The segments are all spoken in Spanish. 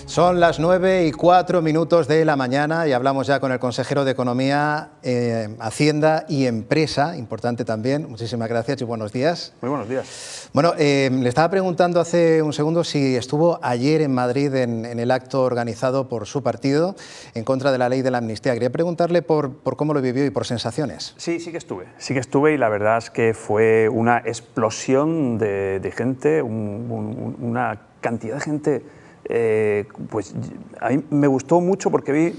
Son las 9:04 de la mañana y hablamos ya con el consejero de Economía, Hacienda y Empresa, importante también. Muchísimas gracias y buenos días. Muy buenos días. Bueno, le estaba preguntando hace un segundo si estuvo ayer en Madrid en el acto organizado por su partido en contra de la ley de la amnistía. Quería preguntarle por cómo lo vivió y por sensaciones. Sí que estuve y la verdad es que fue una explosión de gente, una cantidad de gente. Pues a mí me gustó mucho porque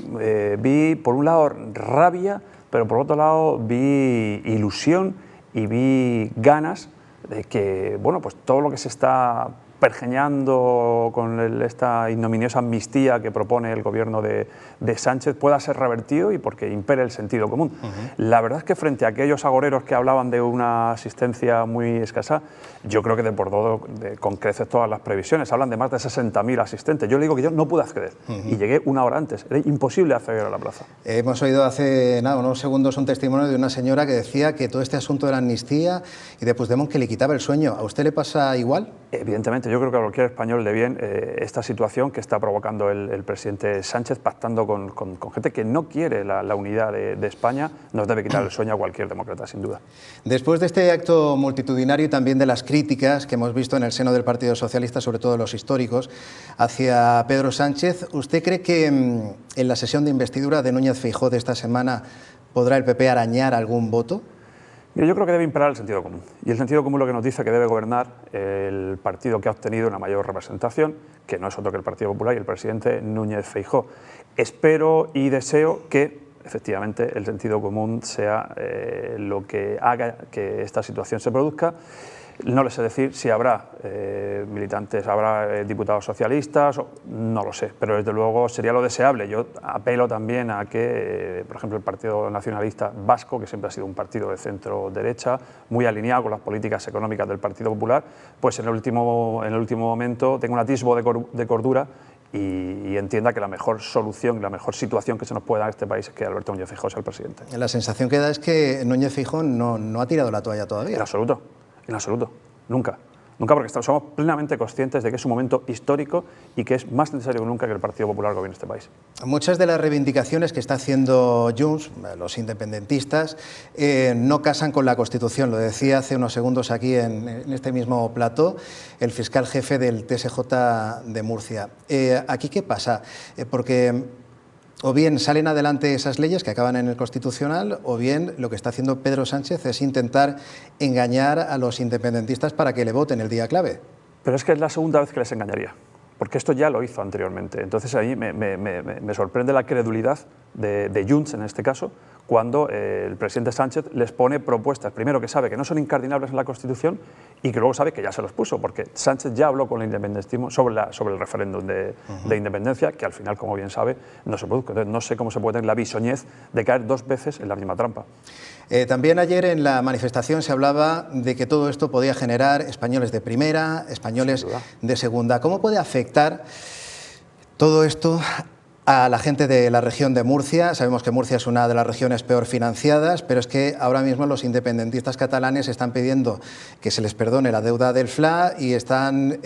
vi por un lado rabia, pero por otro lado vi ilusión y vi ganas de que, bueno, pues todo lo que se está pergeñando con esta ignominiosa amnistía que propone el gobierno de Sánchez pueda ser revertido y porque impere el sentido común. La verdad es que frente a aquellos agoreros que hablaban de una asistencia muy escasa, yo creo que desbordó con creces todas las previsiones. Hablan de más de 60.000 asistentes. Yo le digo que yo no pude acceder y llegué una hora antes. Era imposible acceder a la plaza. Hemos oído hace unos segundos un testimonio de una señora que decía que todo este asunto de la amnistía y de Puigdemont que le quitaba el sueño. ¿A usted le pasa igual? Evidentemente, yo creo que a cualquier español le viene esta situación que está provocando el presidente Sánchez pactando con gente que no quiere la unidad de España, nos debe quitar el sueño a cualquier demócrata, sin duda. Después de este acto multitudinario y también de las críticas que hemos visto en el seno del Partido Socialista, sobre todo los históricos, hacia Pedro Sánchez, ¿usted cree que en la sesión de investidura de Núñez Feijóo de esta semana podrá el PP arañar algún voto? Yo creo que debe imperar el sentido común. Y el sentido común lo que nos dice que debe gobernar el partido que ha obtenido una mayor representación, que no es otro que el Partido Popular y el presidente Núñez Feijóo. Espero y deseo que, efectivamente, el sentido común sea lo que haga que esta situación se produzca. No les sé decir si habrá militantes, habrá diputados socialistas, no lo sé, pero desde luego sería lo deseable. Yo apelo también a que, por ejemplo, el Partido Nacionalista Vasco, que siempre ha sido un partido de centro-derecha, muy alineado con las políticas económicas del Partido Popular, pues en el último momento tenga un atisbo de cordura y entienda que la mejor solución, la mejor situación que se nos puede dar en este país es que Alberto Núñez Feijóo sea el presidente. La sensación que da es que Núñez Feijóo no ha tirado la toalla todavía. En absoluto, nunca. Nunca, porque somos plenamente conscientes de que es un momento histórico y que es más necesario que nunca que el Partido Popular gobierne este país. Muchas de las reivindicaciones que está haciendo Junts, los independentistas, no casan con la Constitución. Lo decía hace unos segundos aquí en este mismo plató el fiscal jefe del TSJ de Murcia. ¿Aquí qué pasa? Porque o bien salen adelante esas leyes que acaban en el Constitucional, o bien lo que está haciendo Pedro Sánchez es intentar engañar a los independentistas para que le voten el día clave. Pero es que es la segunda vez que les engañaría, porque esto ya lo hizo anteriormente. Entonces ahí me sorprende la credulidad de Junts, en este caso, cuando el presidente Sánchez les pone propuestas, primero que sabe que no son incardinables en la Constitución y que luego sabe que ya se los puso, porque Sánchez ya habló con el independentismo sobre el referéndum de independencia, que al final, como bien sabe, no se produjo. Entonces no sé cómo se puede tener la bisoñez de caer dos veces en la misma trampa. También ayer en la manifestación se hablaba de que todo esto podía generar españoles de primera, españoles de segunda. ¿Cómo puede afectar todo esto a la gente de la región de Murcia? Sabemos que Murcia es una de las regiones peor financiadas, pero es que ahora mismo los independentistas catalanes están pidiendo que se les perdone la deuda del FLA y están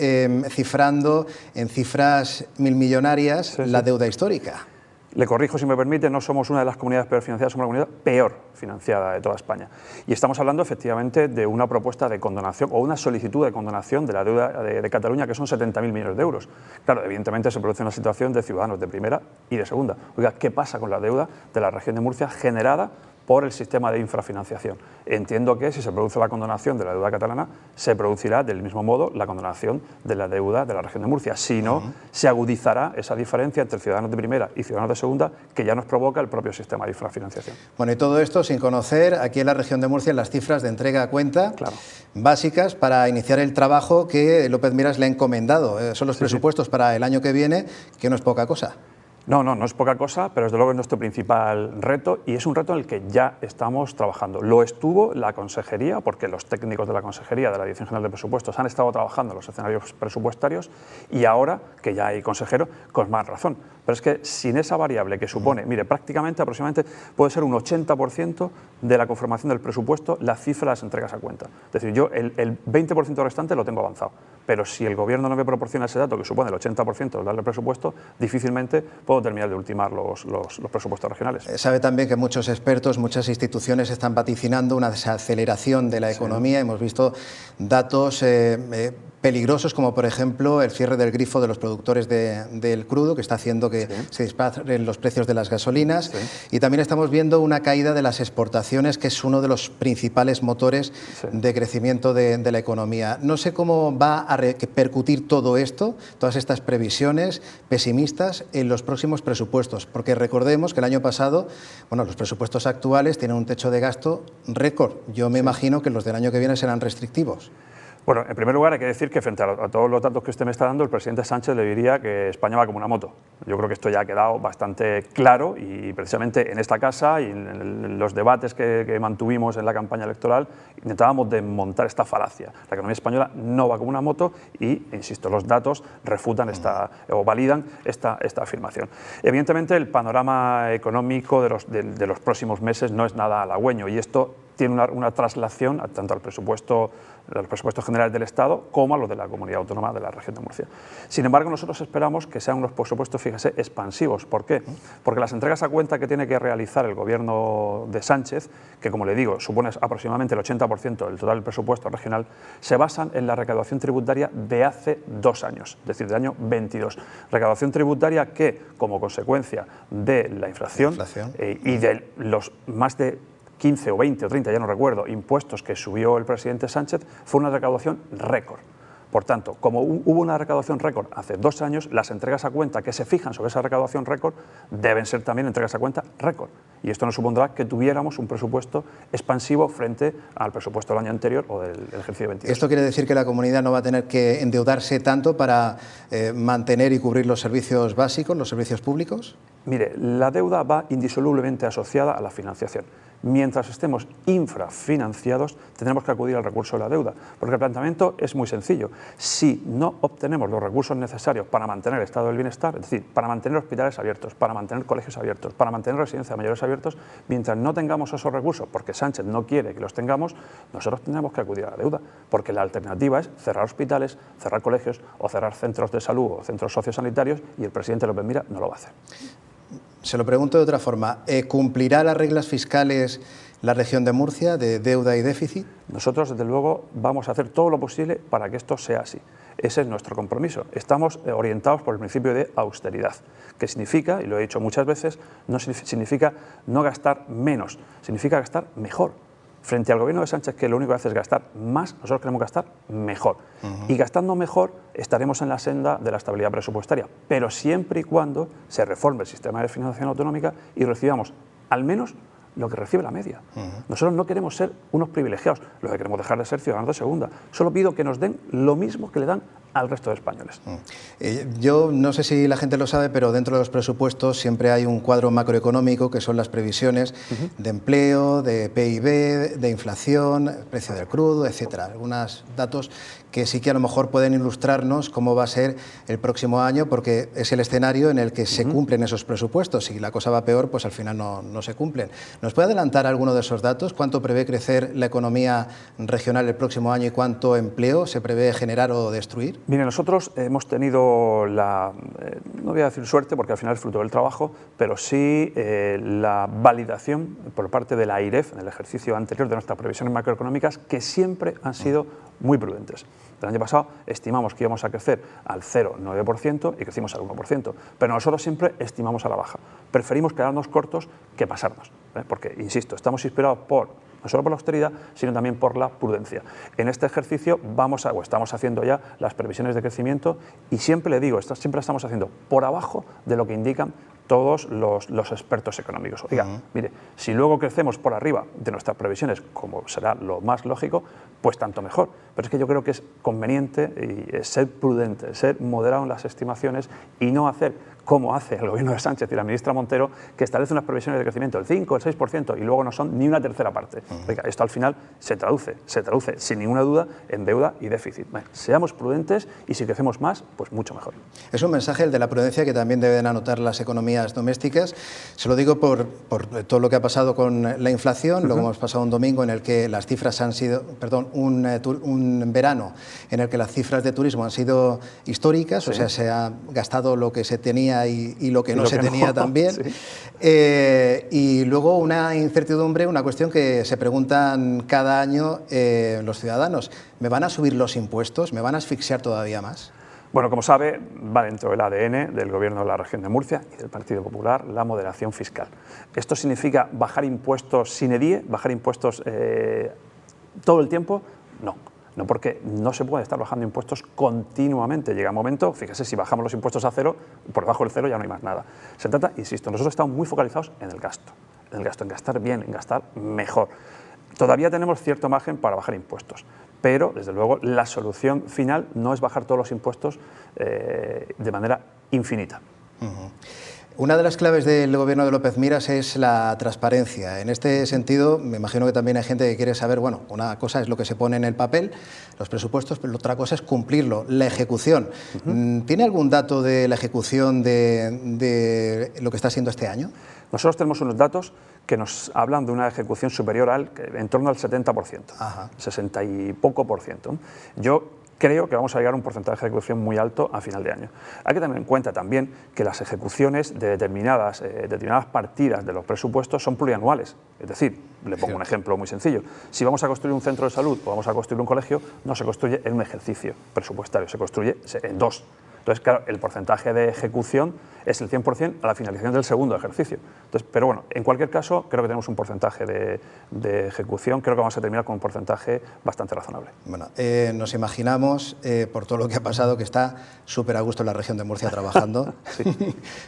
cifrando en cifras milmillonarias la deuda histórica. Le corrijo, si me permite, no somos una de las comunidades peor financiadas, somos la comunidad peor financiada de toda España. Y estamos hablando efectivamente de una propuesta de condonación o una solicitud de condonación de la deuda de Cataluña, que son 70.000 millones de euros. Claro, evidentemente se produce una situación de ciudadanos de primera y de segunda. Oiga, ¿qué pasa con la deuda de la región de Murcia generada por el sistema de infrafinanciación? Entiendo que si se produce la condonación de la deuda catalana, se producirá del mismo modo la condonación de la deuda de la región de Murcia. Si no, se agudizará esa diferencia entre ciudadanos de primera y ciudadanos de segunda que ya nos provoca el propio sistema de infrafinanciación. Bueno, y todo esto sin conocer aquí en la región de Murcia las cifras de entrega a cuenta básicas para iniciar el trabajo que López Miras le ha encomendado. Son los presupuestos para el año que viene, que no es poca cosa. No es poca cosa, pero desde luego es nuestro principal reto y es un reto en el que ya estamos trabajando. Lo estuvo la Consejería, porque los técnicos de la Consejería de la Dirección General de Presupuestos han estado trabajando en los escenarios presupuestarios y ahora, que ya hay consejero, con más razón. Pero es que sin esa variable que supone, mire, prácticamente, aproximadamente, puede ser un 80% de la conformación del presupuesto la cifra de las entregas a cuenta. Es decir, yo el 20% restante lo tengo avanzado, pero si el Gobierno no me proporciona ese dato, que supone el 80% del presupuesto, difícilmente puedo terminar de ultimar los presupuestos regionales. Sabe también que muchos expertos, muchas instituciones están vaticinando una desaceleración de la economía. Hemos visto datos peligrosos, como por ejemplo el cierre del grifo de los productores del crudo, que está haciendo que se disparen los precios de las gasolinas. Y también estamos viendo una caída de las exportaciones, que es uno de los principales motores de crecimiento de la economía. No sé cómo va a repercutir todo esto, todas estas previsiones pesimistas, en los próximos presupuestos, porque recordemos que el año pasado, bueno, los presupuestos actuales tienen un techo de gasto récord. Yo me imagino que los del año que viene serán restrictivos. Bueno, en primer lugar hay que decir que frente a todos los datos que usted me está dando, el presidente Sánchez le diría que España va como una moto. Yo creo que esto ya ha quedado bastante claro y precisamente en esta casa y en los debates que mantuvimos en la campaña electoral intentábamos desmontar esta falacia. La economía española no va como una moto y, insisto, los datos refutan o validan esta afirmación. Evidentemente el panorama económico de los próximos meses no es nada halagüeño y esto tiene una traslación tanto al presupuesto, a los presupuestos generales del Estado como a los de la Comunidad Autónoma de la Región de Murcia. Sin embargo, nosotros esperamos que sean unos presupuestos, fíjese, expansivos. ¿Por qué? Porque las entregas a cuenta que tiene que realizar el Gobierno de Sánchez, que como le digo, supone aproximadamente el 80% del total del presupuesto regional, se basan en la recaudación tributaria de hace 2 años, es decir, del año 22. Recaudación tributaria que, como consecuencia de la inflación. Y de los más de 15 o 20 o 30, ya no recuerdo, impuestos que subió el presidente Sánchez, fue una recaudación récord. Por tanto, como hubo una recaudación récord hace 2 años, las entregas a cuenta que se fijan sobre esa recaudación récord deben ser también entregas a cuenta récord. Y esto nos supondrá que tuviéramos un presupuesto expansivo frente al presupuesto del año anterior o del ejercicio 22. ¿Esto quiere decir que la comunidad no va a tener que endeudarse tanto para mantener y cubrir los servicios básicos, los servicios públicos? Mire, la deuda va indisolublemente asociada a la financiación. Mientras estemos infrafinanciados, tendremos que acudir al recurso de la deuda, porque el planteamiento es muy sencillo. Si no obtenemos los recursos necesarios para mantener el estado del bienestar, es decir, para mantener hospitales abiertos, para mantener colegios abiertos, para mantener residencias de mayores abiertos, mientras no tengamos esos recursos, porque Sánchez no quiere que los tengamos, nosotros tendremos que acudir a la deuda, porque la alternativa es cerrar hospitales, cerrar colegios o cerrar centros de salud o centros sociosanitarios, y el presidente López Mira no lo va a hacer. Se lo pregunto de otra forma, ¿cumplirá las reglas fiscales la región de Murcia de deuda y déficit? Nosotros, desde luego, vamos a hacer todo lo posible para que esto sea así. Ese es nuestro compromiso. Estamos orientados por el principio de austeridad, que significa, y lo he dicho muchas veces, no significa no gastar menos, significa gastar mejor. Frente al Gobierno de Sánchez, que lo único que hace es gastar más, nosotros queremos gastar mejor. Y gastando mejor estaremos en la senda de la estabilidad presupuestaria, pero siempre y cuando se reforme el sistema de financiación autonómica y recibamos al menos lo que recibe la media. Nosotros no queremos ser unos privilegiados, lo que queremos dejar de ser ciudadanos de segunda. Solo pido que nos den lo mismo que le dan al resto de españoles. Yo no sé si la gente lo sabe, pero dentro de los presupuestos siempre hay un cuadro macroeconómico que son las previsiones de empleo, de PIB, de inflación, precio del crudo, etcétera. Algunos datos que sí que a lo mejor pueden ilustrarnos cómo va a ser el próximo año, porque es el escenario en el que se cumplen esos presupuestos. Si la cosa va peor, pues al final no se cumplen. ¿Nos puede adelantar alguno de esos datos? ¿Cuánto prevé crecer la economía regional el próximo año y cuánto empleo se prevé generar o destruir? Mire, nosotros hemos tenido no voy a decir suerte porque al final es fruto del trabajo, pero sí la validación por parte de la AIREF en el ejercicio anterior de nuestras previsiones macroeconómicas, que siempre han sido muy prudentes. El año pasado estimamos que íbamos a crecer al 0,9% y crecimos al 1%, pero nosotros siempre estimamos a la baja. Preferimos quedarnos cortos que pasarnos, porque, insisto, estamos inspirados no solo por la austeridad, sino también por la prudencia. En este ejercicio estamos haciendo ya las previsiones de crecimiento y siempre le digo, siempre las estamos haciendo por abajo de lo que indican todos los expertos económicos. Oiga, mire, si luego crecemos por arriba de nuestras previsiones, como será lo más lógico, pues tanto mejor. Pero es que yo creo que es conveniente ser prudente, ser moderado en las estimaciones y no hacer como hace el gobierno de Sánchez y la ministra Montero, que establece unas previsiones de crecimiento del 5, el 6% y luego no son ni una tercera parte. Oiga, esto al final se traduce sin ninguna duda en deuda y déficit. Bueno, seamos prudentes y si crecemos más, pues mucho mejor. Es un mensaje, el de la prudencia, que también deben anotar las economías domésticas. Se lo digo por todo lo que ha pasado con la inflación. Luego hemos pasado un domingo en el que las cifras han sido, un verano en el que las cifras de turismo han sido históricas, o sea, se ha gastado lo que se tenía y lo que no se tenía también. Y luego una incertidumbre, una cuestión que se preguntan cada año los ciudadanos. ¿Me van a subir los impuestos? ¿Me van a asfixiar todavía más? Bueno, como sabe, va dentro del ADN del Gobierno de la Región de Murcia y del Partido Popular la moderación fiscal. ¿Esto significa bajar impuestos sine die, bajar impuestos todo el tiempo? No. No, porque no se puede estar bajando impuestos continuamente. Llega un momento, fíjese, si bajamos los impuestos a cero, por debajo del cero ya no hay más nada. Se trata, insisto, nosotros estamos muy focalizados en el gasto, en gastar bien, en gastar mejor. Todavía tenemos cierto margen para bajar impuestos, pero desde luego la solución final no es bajar todos los impuestos de manera infinita. Una de las claves del gobierno de López Miras es la transparencia. En este sentido, me imagino que también hay gente que quiere saber, bueno, una cosa es lo que se pone en el papel, los presupuestos, pero otra cosa es cumplirlo, la ejecución. ¿Tiene algún dato de la ejecución de lo que está siendo este año? Nosotros tenemos unos datos que nos hablan de una ejecución superior en torno al 70%, 60 y poco por ciento. Yo creo que vamos a llegar a un porcentaje de ejecución muy alto a final de año. Hay que tener en cuenta también que las ejecuciones de determinadas partidas de los presupuestos son plurianuales. Es decir, le pongo un ejemplo muy sencillo. Si vamos a construir un centro de salud o vamos a construir un colegio, no se construye en un ejercicio presupuestario, se construye en dos. Entonces, claro, el porcentaje de ejecución es el 100% a la finalización del segundo ejercicio. Entonces, pero bueno, en cualquier caso, creo que tenemos un porcentaje de ejecución, creo que vamos a terminar con un porcentaje bastante razonable. Bueno, nos imaginamos, por todo lo que ha pasado, que está súper a gusto en la región de Murcia trabajando.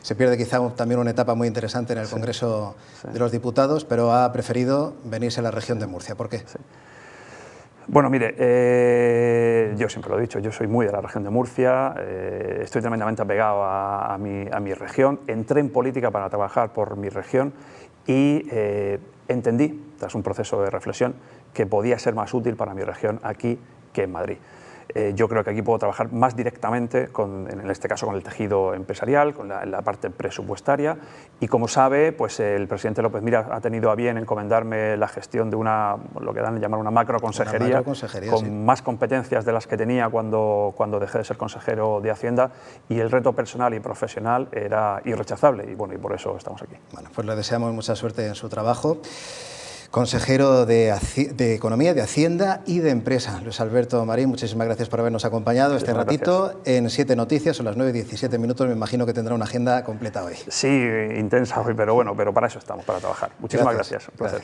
Se pierde quizá también una etapa muy interesante en el Congreso de los Diputados, pero ha preferido venirse a la región de Murcia. ¿Por qué? Bueno, mire, yo siempre lo he dicho, yo soy muy de la región de Murcia, estoy tremendamente apegado a mi región, entré en política para trabajar por mi región y entendí, tras un proceso de reflexión, que podía ser más útil para mi región aquí que en Madrid. Yo creo que aquí puedo trabajar más directamente, en este caso con el tejido empresarial, con la parte presupuestaria y como sabe, pues el presidente López Miras ha tenido a bien encomendarme la gestión de lo que dan a llamar una macroconsejería, con más competencias de las que tenía cuando dejé de ser consejero de Hacienda y el reto personal y profesional era irrechazable y bueno, y por eso estamos aquí. Bueno, pues le deseamos mucha suerte en su trabajo. Consejero de Economía, de Hacienda y de Empresa, Luis Alberto Marín, muchísimas gracias por habernos acompañado este ratito en 7 Noticias, son las 9:17 minutos, me imagino que tendrá una agenda completa hoy. Sí, intensa hoy, pero bueno, pero para eso estamos, para trabajar. Muchísimas gracias. Un placer.